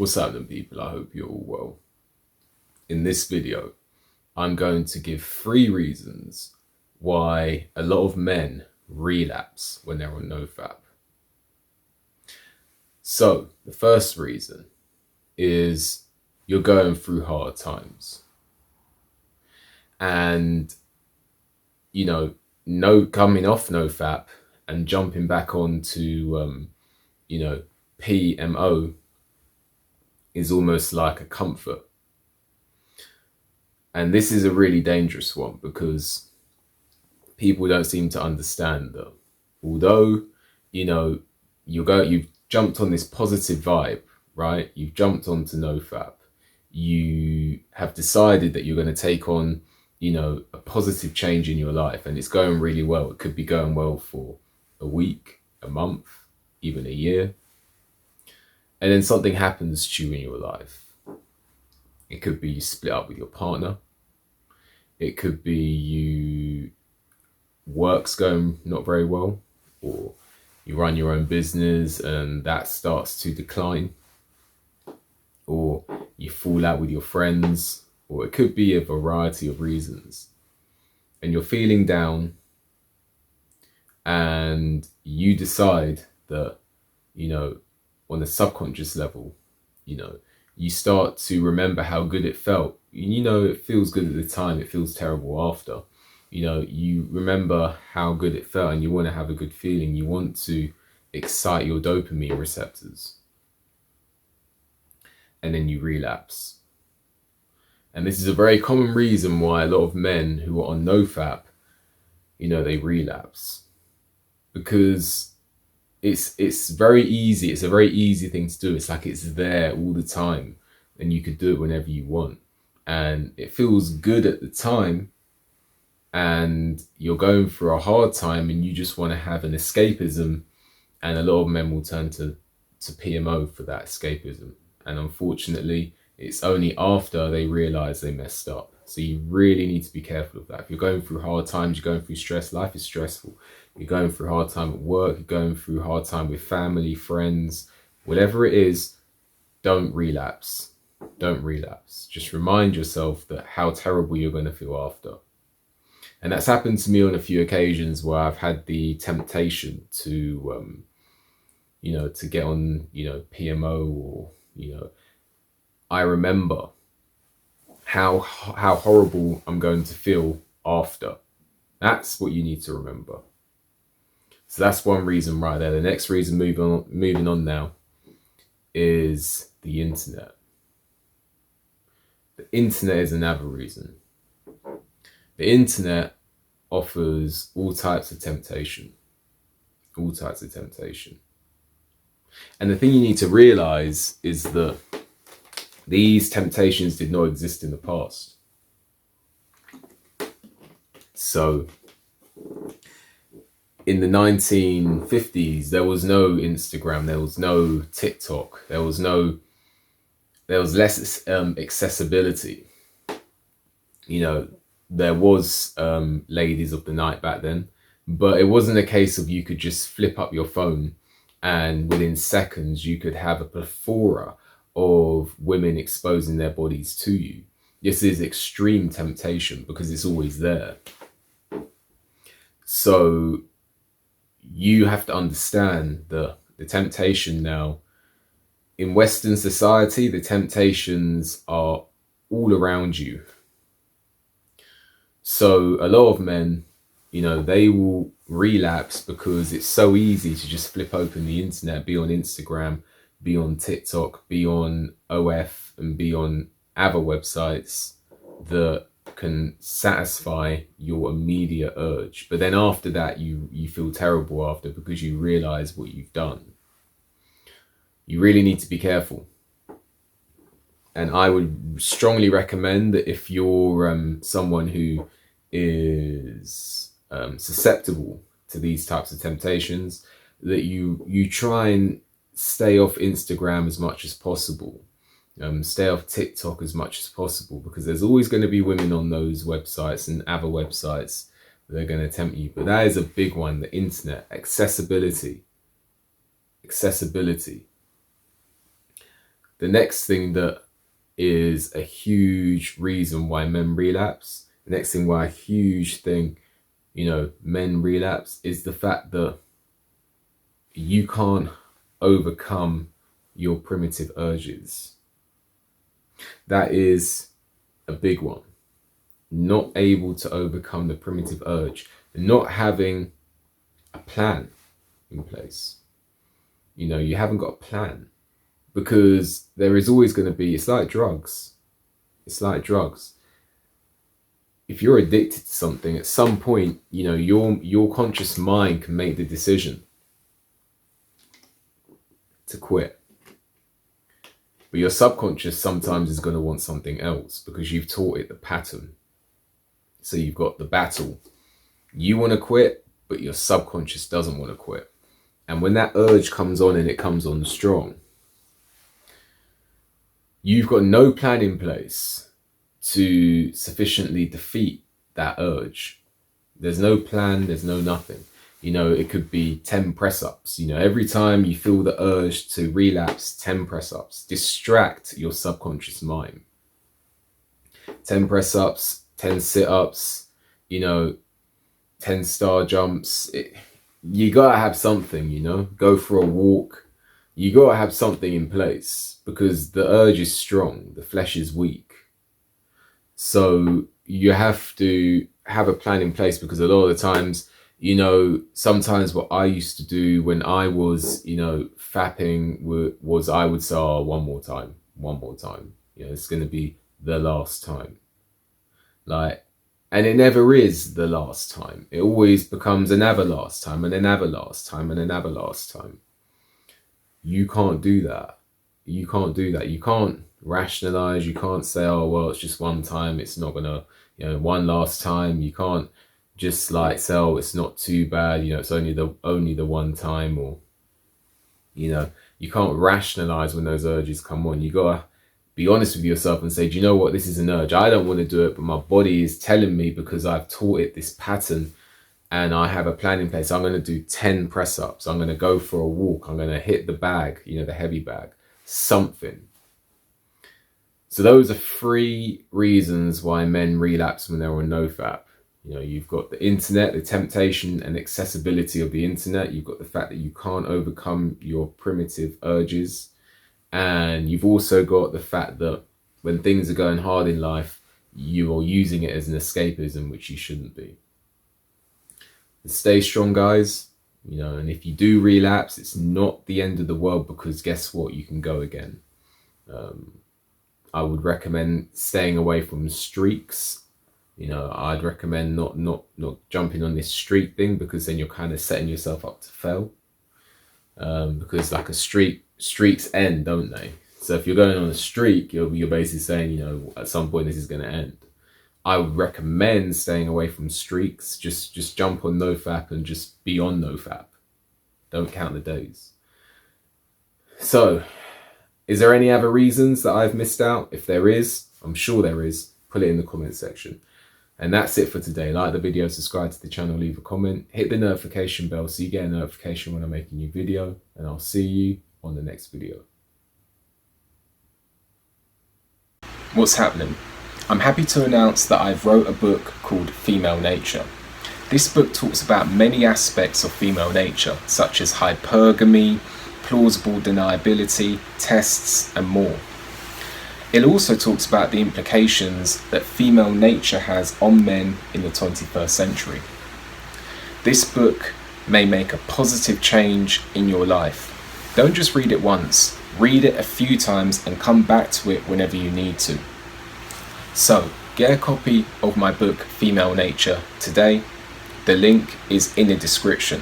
What's happening, people? I hope you're all well. In this video, I'm going to give 3 reasons why a lot of men relapse when they're on NoFap. So, the first reason is you're going through hard times. And, coming off NoFap and jumping back onto, PMO is almost like a comfort. And this is a really dangerous one because people don't seem to understand that although, you've jumped on this positive vibe, right? You've jumped onto NoFap. You have decided that you're going to take on, a positive change in your life, and it's going really well. It could be going well for a week, a month, even a year. And then something happens to you in your life. It could be you split up with your partner. It could be work's going not very well, or you run your own business and that starts to decline, or you fall out with your friends, or it could be a variety of reasons. And you're feeling down and you decide that, on a subconscious level, you start to remember how good it felt. It feels good at the time, it feels terrible after. You remember how good it felt and you want to have a good feeling. You want to excite your dopamine receptors. And then you relapse. And this is a very common reason why a lot of men who are on NoFap, they relapse. Because it's very easy. It's a very easy thing to do. It's like it's there all the time and you could do it whenever you want. And it feels good at the time, and you're going through a hard time and you just want to have an escapism, and a lot of men will turn to PMO for that escapism. And unfortunately, it's only after they realize they messed up. So you really need to be careful of that. If you're going through hard times, you're going through stress, life is stressful. You're going through hard time at work, you're going through hard time with family, friends, whatever it is, don't relapse. Don't relapse. Just remind yourself that how terrible you're going to feel after. And that's happened to me on a few occasions where I've had the temptation to, to get on, PMO, or, I remember how horrible I'm going to feel after. That's what you need to remember. So that's one reason right there. The next reason, moving on now, is the internet. The internet is another reason. The internet offers all types of temptation. All types of temptation. And the thing you need to realize is that these temptations did not exist in the past. So, in the 1950s, there was no Instagram, there was no TikTok, there was less accessibility. There was ladies of the night back then, but it wasn't a case of you could just flip up your phone and within seconds you could have a plethora of women exposing their bodies to you. This is extreme temptation because it's always there. So you have to understand the temptation now. In Western society, the temptations are all around you. So a lot of men, they will relapse because it's so easy to just flip open the internet, be on Instagram, be on TikTok, be on OF, and be on other websites that can satisfy your immediate urge. But then after that, you feel terrible after because you realize what you've done. You really need to be careful. And I would strongly recommend that if you're someone who is susceptible to these types of temptations, that you try and stay off Instagram as much as possible. Stay off TikTok as much as possible, because there's always going to be women on those websites and other websites that are going to tempt you. But that is a big one, the internet, accessibility. The next thing that is a huge reason why men relapse, the next thing why a huge thing, men relapse, is the fact that you can't overcome your primitive urges. That is a big one. Not able to overcome the primitive urge, not having a plan in place. You haven't got a plan, because there is always going to be, it's like drugs. If you're addicted to something, at some point, your conscious mind can make the decision to quit. But your subconscious sometimes is going to want something else, because you've taught it the pattern. So you've got the battle. You want to quit, but your subconscious doesn't want to quit. And when that urge comes on, and it comes on strong, you've got no plan in place to sufficiently defeat that urge. There's no plan, there's no nothing. It could be 10 press-ups. Every time you feel the urge to relapse, 10 press-ups. Distract your subconscious mind. 10 press-ups, 10 sit-ups, 10 star jumps. You gotta have something, Go for a walk. You gotta have something in place, because the urge is strong, the flesh is weak. So you have to have a plan in place, because a lot of the times, sometimes what I used to do when I was, fapping was I would say, oh, one more time. It's going to be the last time. And it never is the last time. It always becomes another last time, and another last time, and another last time. You can't do that. You can't rationalize. You can't say, oh, well, it's just one time. It's not going to, one last time. You can't just say, oh, it's not too bad. It's only the one time. Or, you can't rationalize when those urges come on. You got to be honest with yourself and say, do you know what? This is an urge. I don't want to do it, but my body is telling me, because I've taught it this pattern and I have a plan in place. I'm going to do 10 press-ups. I'm going to go for a walk. I'm going to hit the bag, the heavy bag, something. So those are 3 reasons why men relapse when they're on NoFap. You've got the internet, the temptation and accessibility of the internet. You've got the fact that you can't overcome your primitive urges. And you've also got the fact that when things are going hard in life, you are using it as an escapism, which you shouldn't be. Stay strong, guys. And if you do relapse, it's not the end of the world, because guess what? You can go again. I would recommend staying away from streaks. I'd recommend not jumping on this streak thing, because then you're kind of setting yourself up to fail. Because like streaks end, don't they? So if you're going on a streak, you're basically saying, at some point this is going to end. I would recommend staying away from streaks. Just jump on NoFap and just be on NoFap. Don't count the days. So, is there any other reasons that I've missed out? If there is, I'm sure there is, put it in the comment section. And that's it for today. Like the video, subscribe to the channel, leave a comment, hit the notification bell so you get a notification when I make a new video, and I'll see you on the next video. What's happening? I'm happy to announce that I've wrote a book called Female Nature. This book talks about many aspects of female nature, such as hypergamy, plausible deniability, tests, and more. It also talks about the implications that female nature has on men in the 21st century. This book may make a positive change in your life. Don't just read it once, read it a few times and come back to it whenever you need to. So, get a copy of my book Female Nature today. The link is in the description.